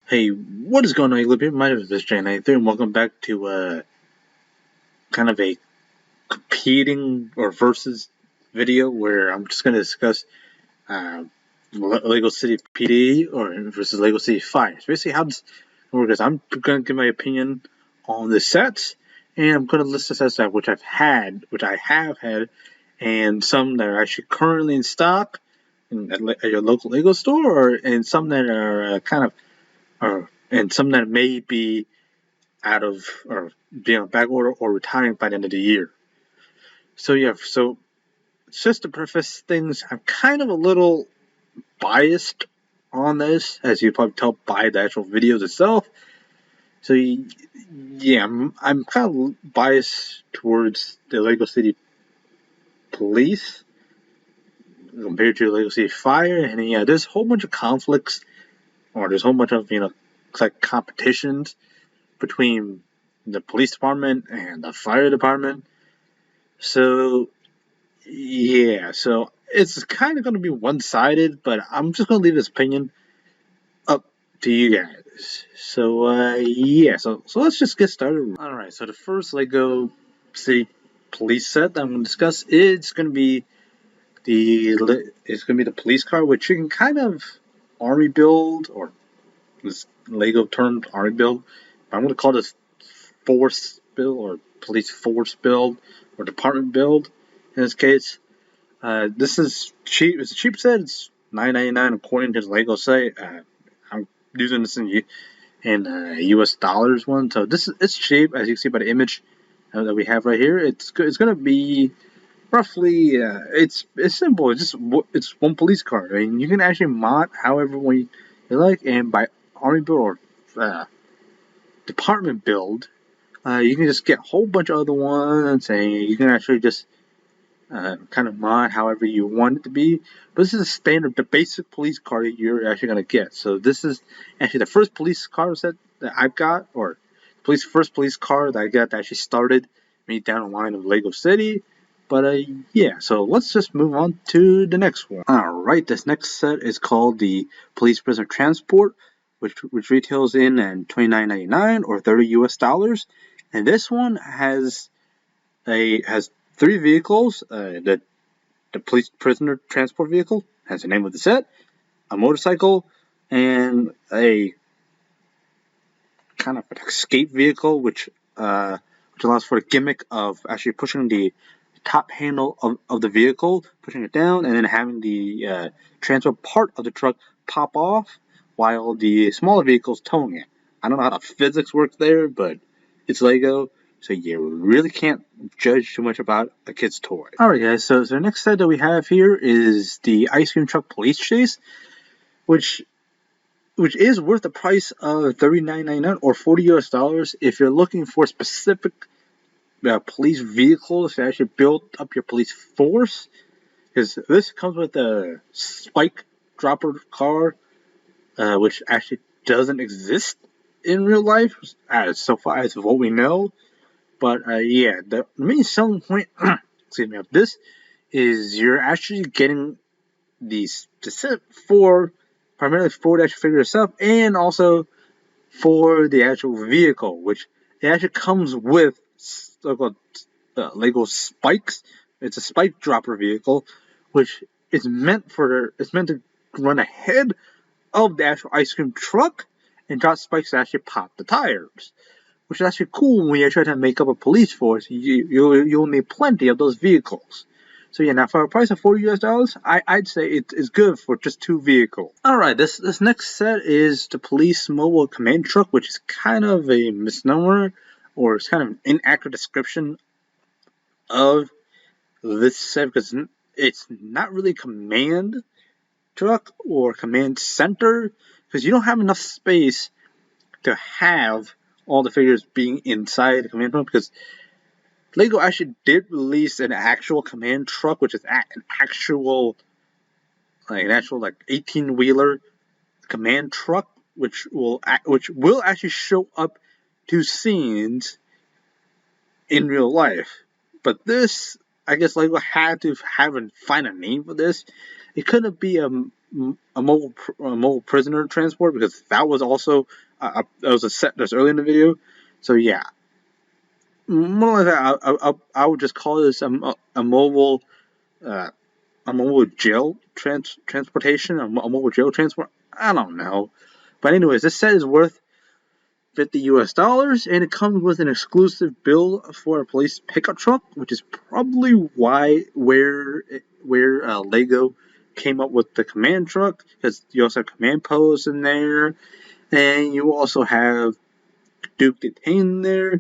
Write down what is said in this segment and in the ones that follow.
Hey, what is going on, Olivia? My name is Mr. J93, and welcome back to kind of a competing or versus video where I'm just going to discuss uh, Lego City PD or versus Lego City Fire. So basically, how this works is I'm going to give my opinion on the sets, and I'm going to list the sets that which I have had, and some that are actually currently in stock at your local Lego store, and some that are and some that may be out of or being on back order or retiring by the end of the year. So yeah, so just to preface things, I'm kind of a little biased on this, as you probably tell by the actual videos itself. So yeah, I'm kind of biased towards the Lego City Police compared to Lego City Fire, and yeah, there's a whole bunch of conflicts, or there's a whole bunch of like competitions between the police department and the fire department. So yeah, so it's kind of going to be one-sided, but I'm just going to leave this opinion up to you guys. So yeah, so let's just get started. All right, so the first Lego City Police set that I'm going to discuss is going to be the police car, which you can kind of army build, or this Lego termed army build. I'm going to call this force build or police force build or department build in this case. This is cheap. It's a cheap set. It's $9.99 according to the Lego site. I'm using this in U.S. dollars one, so it's cheap as you can see by the image that we have right here. It's good. It's gonna be roughly. It's simple. It's one police car. I mean, you can actually mod however way you like, and by army build or department build, you can just get a whole bunch of other ones, and you can actually just kind of mod however you want it to be. But this is a standard, the basic police car that you're actually going to get. So this is actually the first police car set that I've got, or first police car that I got that actually started me down the line of Lego City. But yeah, so let's just move on to the next one. Alright, this next set is called the Police Prisoner Transport, which retails in $29.99 or $30 US. And this one has three vehicles. The police prisoner transport vehicle has the name of the set, a motorcycle, and a kind of an escape vehicle, which allows for the gimmick of actually pushing the top handle of the vehicle, pushing it down, and then having the transport part of the truck pop off while the smaller vehicle's towing it. I don't know how the physics works there, but it's Lego, so you really can't judge too much about a kid's toy. Alright guys, so the next set that we have here is the Ice Cream Truck Police Chase, which is worth the price of $39.99 or $40 if you're looking for specific police vehicles to actually build up your police force. Because this comes with a spike dropper car, which actually doesn't exist in real life, as so far as what we know. But yeah, the main selling point, excuse me, of this is you're actually getting these for primarily for the actual figure itself, and also for the actual vehicle, which it actually comes with so-called Lego spikes. It's a spike dropper vehicle, which it's meant to run ahead of the actual ice cream truck and drop spikes to actually pop the tires, which is actually cool when you're trying to make up a police force. You'll need plenty of those vehicles. So yeah, now for a price of $40 I'd say it's good for just two vehicles. Alright, this next set is the Police Mobile Command Truck, which is kind of a misnomer, or it's kind of an inaccurate description of this set, because it's not really command truck or command center, because you don't have enough space to have all the figures being inside the command truck, because Lego actually did release an actual command truck, which is an actual 18-wheeler command truck, which will actually show up to scenes in real life. But this, I guess Lego had to find a name for this. It couldn't be mobile prisoner transport, because that was also that was a set that's early in the video. So yeah, more like that. I would just call this a mobile uh, a mobile jail transportation, a mobile jail transport. I don't know, but anyways, this set is worth $50 US, and it comes with an exclusive build for a police pickup truck, which is probably where Lego came up with the command truck, because you also have command posts in there, and you also have Duke Detain there,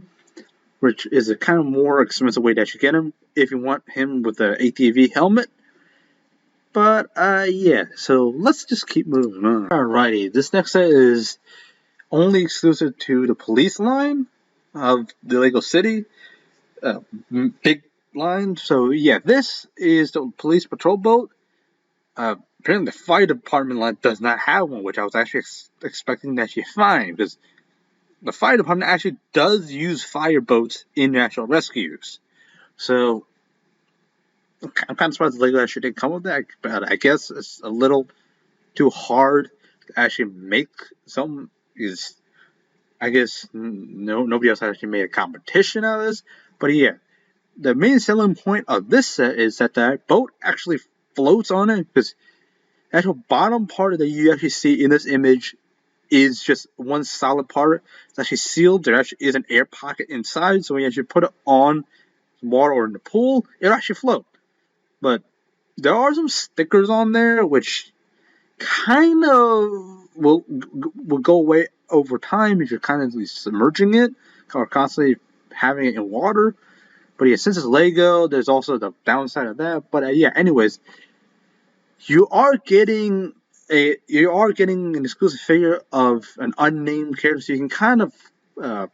which is a kind of more expensive way that you get him if you want him with the ATV helmet. But yeah, so let's just keep moving on. Alrighty, this next set is only exclusive to the police line of the Lego City. Big line. So yeah, this is the police patrol boat. Apparently the fire department line does not have one, which I was actually expecting that you find, because the fire department actually does use fire boats in natural rescues. So I'm kind of surprised Lego actually didn't come with that, but I guess it's a little too hard to actually make some. Is I guess nobody else actually made a competition out of this. But yeah, the main selling point of this set is that the boat actually floats on it, because the actual bottom part that you actually see in this image is just one solid part. It's actually sealed. There actually is an air pocket inside, so when you actually put it on water or in the pool, it'll actually float. But there are some stickers on there which kind of will go away over time if you're kind of submerging it or constantly having it in water. But yeah, since it's Lego, there's also the downside of that. But yeah, anyways, you are getting an exclusive figure of an unnamed character, so you can kind of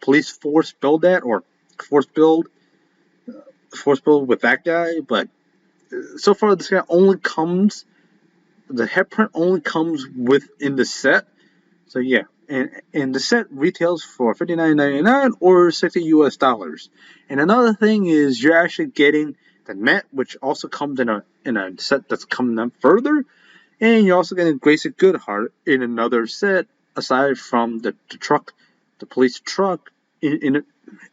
police force build that, or force build with that guy. But so far, this guy only comes. The head print only comes within the set. So yeah, and the set retails for $59.99 or $60 US. And another thing is you're actually getting the net, which also comes in a set that's coming up further, and you're also getting Gracie Goodheart in another set aside from the truck, the police truck in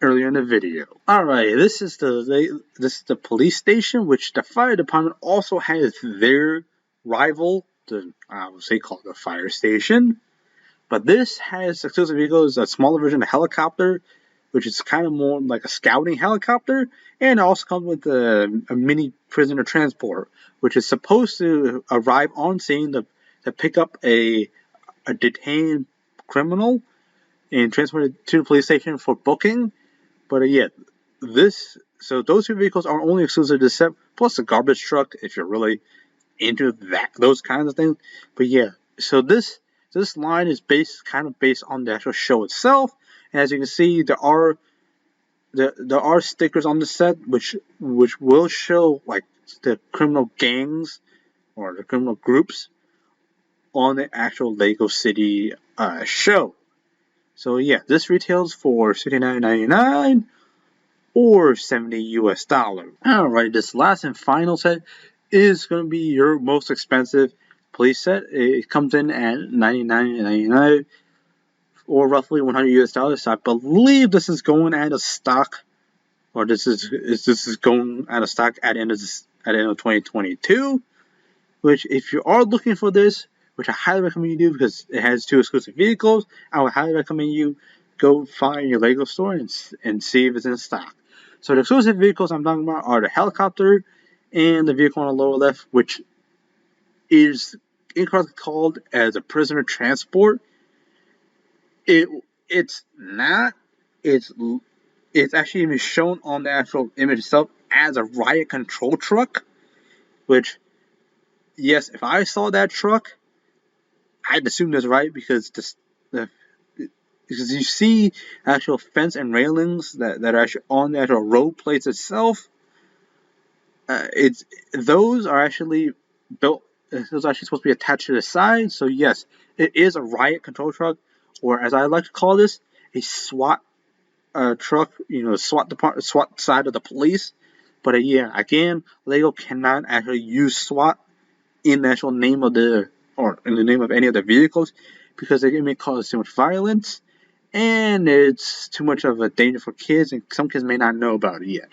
earlier in the video. Alright, this is the police station, which the fire department also has their rival, I would say called the fire station. But this has exclusive vehicles, a smaller version of a helicopter, which is kind of more like a scouting helicopter, and it also comes with a mini prisoner transport, which is supposed to arrive on scene to pick up a detained criminal and transport it to the police station for booking. But yeah, those two vehicles are only exclusive to the set, plus a garbage truck if you're really into those kinds of things. But yeah, so this line is kind of based on the actual show itself. And as you can see, there are stickers on the set which will show like the criminal gangs or the criminal groups on the actual Lego City show. So yeah, this retails for $69.99 or $70 US. Alright, this last and final set is going to be your most expensive police set. It comes in at $99.99 or roughly $100 US. So I believe this is going out of stock, or this is going out of stock at the end of 2022. Which, if you are looking for this, which I highly recommend you do because it has two exclusive vehicles, I would highly recommend you go find your Lego store and see if it's in stock. So the exclusive vehicles I'm talking about are the helicopter and the vehicle on the lower left, which is incorrectly called as a prisoner transport. It's not. It's actually even shown on the actual image itself as a riot control truck, which, yes, if I saw that truck, I'd assume that's right, because because you see actual fence and railings that are actually on the actual road plates itself. Those are actually built. Those are actually supposed to be attached to the side. So yes, it is a riot control truck, or as I like to call this, a SWAT truck. SWAT side of the police. But yeah, again, Lego cannot actually use SWAT in the actual name of or in the name of any other vehicles, because they may cause too much violence, and it's too much of a danger for kids, and some kids may not know about it yet.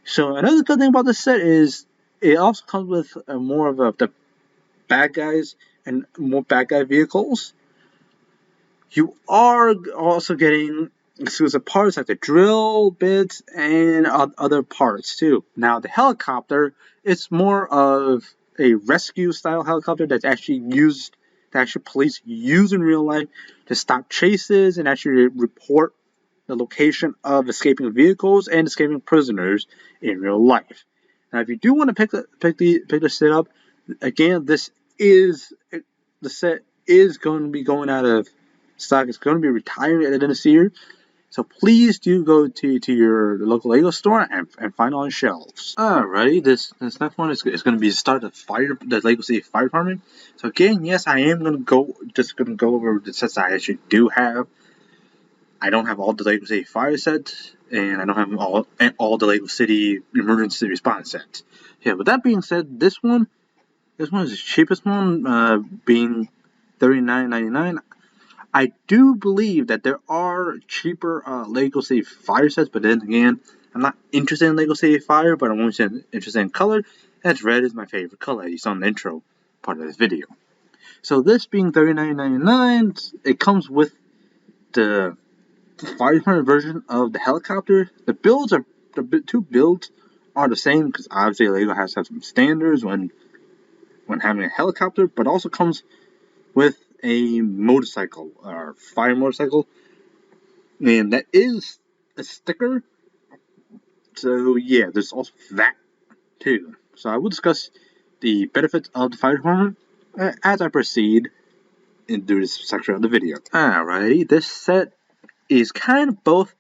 So another good thing about this set is it also comes with more of the bad guys and more bad guy vehicles. You are also getting exclusive parts like the drill bits and other parts too. Now the helicopter, it's more of a rescue style helicopter that's actually used, that actually police use in real life to stop chases and actually report the location of escaping vehicles and escaping prisoners in real life. Now, if you do want to pick the set up, again, the set is going to be going out of stock. It's going to be retiring at the end of this year. So please do go to your local Lego store and find it on shelves. Alrighty, this next one is going to be the Lego City Fire Department. So again, yes, I am going to go over the sets I actually do have. I don't have all the Lego City Fire sets, and I don't have all the Lego City Emergency Response sets. Yeah, with that being said, this one is the cheapest one, being $39.99. I do believe that there are cheaper Lego City Fire sets, but then again, I'm not interested in Lego City Fire, but I'm only interested in color. And red is my favorite color, as you saw in the intro part of this video. So this being $39.99, it comes with the Fire Department version of the helicopter. The two builds are the same because obviously Lego has to have some standards when having a helicopter, but also comes with a motorcycle or fire motorcycle, and that is a sticker. So yeah, there's also that too. So I will discuss the benefits of the fire department as I proceed into this section of the video. Alrighty, this set is kind of both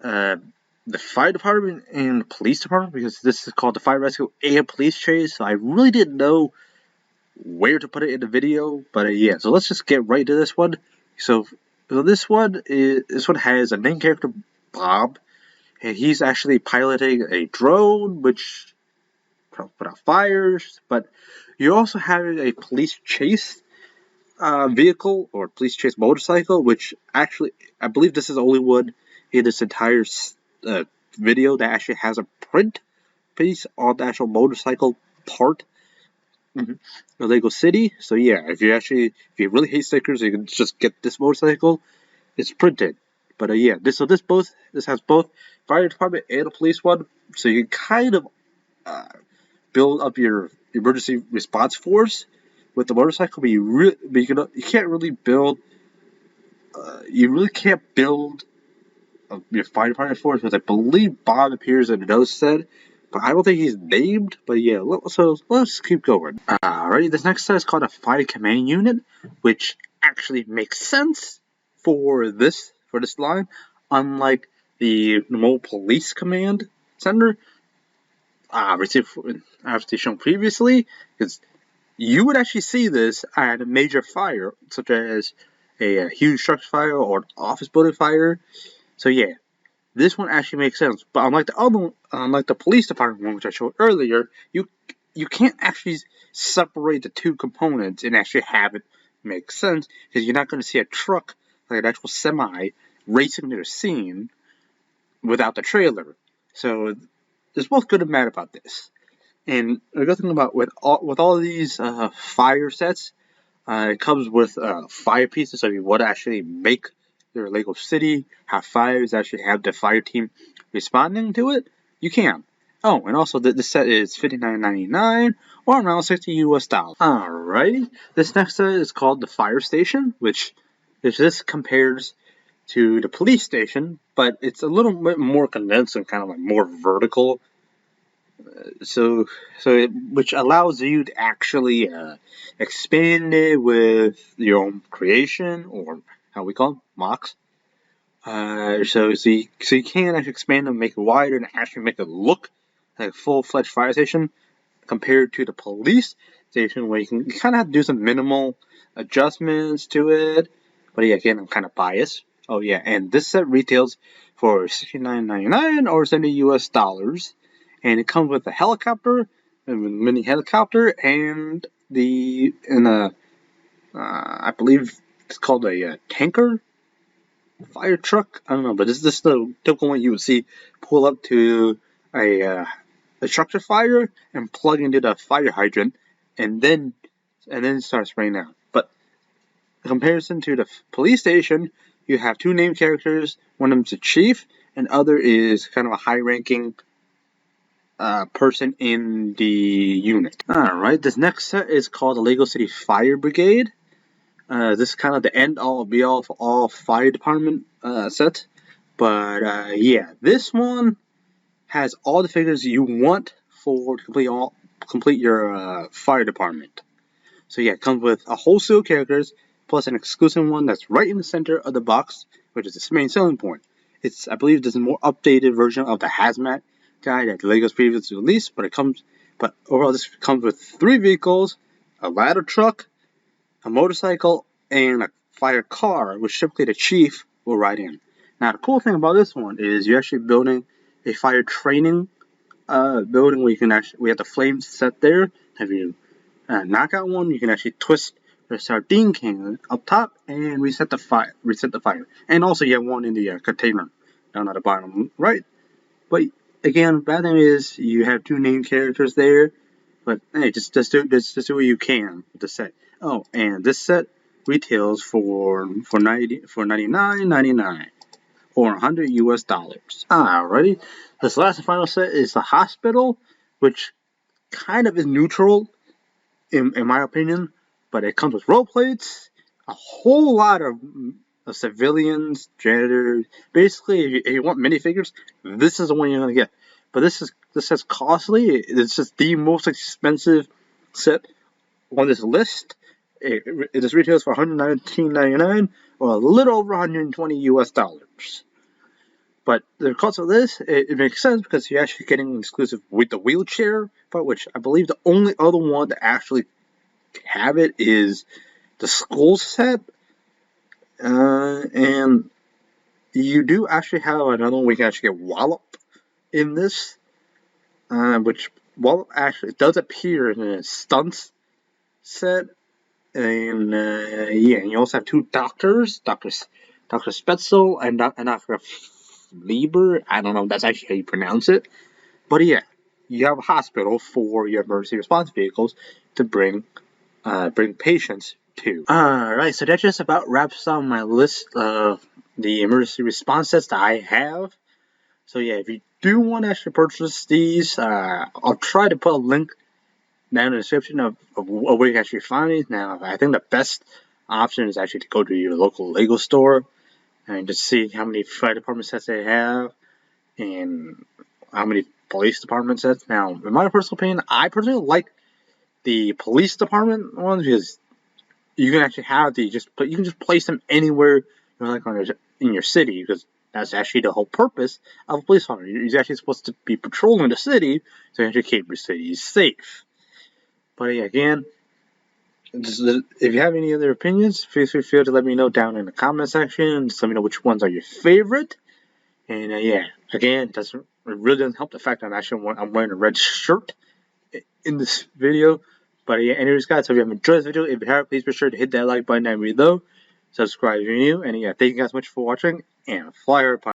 the fire department and the police department, because this is called the fire rescue and police chase. So I really didn't know where to put it in the video, but yeah. So let's just get right to this one. So this one has a main character, Bob, and he's actually piloting a drone which put out fires. But you're also having a police chase vehicle or police chase motorcycle, which actually I believe this is the only one in this entire video that actually has a print piece on the actual motorcycle part. The Lego City. So yeah, if you really hate stickers, you can just get this motorcycle. It's printed. But yeah, this has both fire department and a police one. So you kind of build up your emergency response force with the motorcycle, but you can't really build. You really can't build your fire department force, because I believe Bob appears in another set, but I don't think he's named. But yeah, let's keep going. Alright, this next set is called a Fire Command Unit, which actually makes sense for this line, unlike the normal Police Command Center obviously shown previously, because you would actually see this at a major fire, such as a huge structure fire or an office building fire. So yeah, this one actually makes sense. But unlike the police department one, which I showed earlier, you can't actually separate the two components and actually have it make sense, because you're not going to see a truck, like an actual semi, racing to the scene without the trailer. So there's both good and bad about this. And the good thing about with all of these fire sets, it comes with fire pieces. So if you want to actually make your Lego City have fires, actually have the fire team responding to it, you can. Oh, and also the set is $59.99 or around $60 US. Alrighty, this next set is called the Fire Station, which this compares to the police station, but it's a little bit more condensed and kind of like more vertical. Which allows you to actually expand it with your own creation, or how we call them, mocks. So you can actually expand them, make it wider, and actually make it look like a full-fledged fire station, compared to the police station, where you kind of have to do some minimal adjustments to it. But yeah, again, I'm kind of biased. Oh yeah, and this set retails for $69.99 or $70 US. And it comes with a helicopter, a mini helicopter, and I believe it's called a tanker fire truck. I don't know, but this is the typical one you would see pull up to a structure fire and plug into the fire hydrant, and then start spraying out. But in comparison to the police station, you have two named characters. One of them's a chief, and other is kind of a high-ranking person in the unit. Alright, this next set is called the Lego City Fire Brigade. This is kind of the end-all, be-all for all fire department set. But yeah, this one has all the figures you want for to complete your fire department. So yeah, it comes with a whole slew of characters, plus an exclusive one that's right in the center of the box, which is its main selling point. I believe this is a more updated version of the Hazmat guy that Lego's previously released, but overall this comes with 3 vehicles, a ladder truck, a motorcycle, and a fire car, which typically the chief will ride in. Now the cool thing about this one is you're actually building a fire training building where we have the flames set there. If you knock out one, you can actually twist the sardine can up top and reset the fire. And also you have one in the container down at the bottom right. But again, bad thing is you have 2 named characters there. But hey, just do what you can with the set. Oh, and this set retails for $99.99 or $100 US. Alrighty, this last and final set is the hospital, which kind of is neutral in my opinion, but it comes with roll plates, a whole lot of civilians, janitors. Basically, if you want minifigures, this is the one you're gonna get. But this is costly. It's just the most expensive set on this list. It just retails for $119.99 or a little over $120 US. But the cost of this, it makes sense because you're actually getting exclusive with the wheelchair part, which I believe the only other one to actually have it is the school set. And you do actually have another one where you can actually get Wallop in this, which Wallop actually does appear in a stunts set. And yeah, and you also have 2 doctors, Dr. Spetzel and Dr. Lieber. I don't know if that's actually how you pronounce it. But yeah, you have a hospital for your emergency response vehicles to bring patients to. Alright, so that just about wraps up my list of the emergency response sets that I have. So yeah, if you do want to actually purchase these, I'll try to put a link down in the description of where you can actually find these. Now, I think the best option is actually to go to your local Lego store and just see how many fire department sets they have and how many police department sets. Now, in my personal opinion, I personally like the police department ones because you can actually have you can just place them anywhere you like in your city, because that's actually the whole purpose of a police department. You're actually supposed to be patrolling the city to actually keep your city safe. But yeah, again, if you have any other opinions, please feel free to let me know down in the comment section. Just let me know which ones are your favorite. And yeah, again, it really doesn't help the fact that I'm wearing a red shirt in this video. But yeah, anyways, guys, hope you have enjoyed this video. If you have, please be sure to hit that like button down below. Subscribe if you're new. And yeah, thank you guys so much for watching. And fly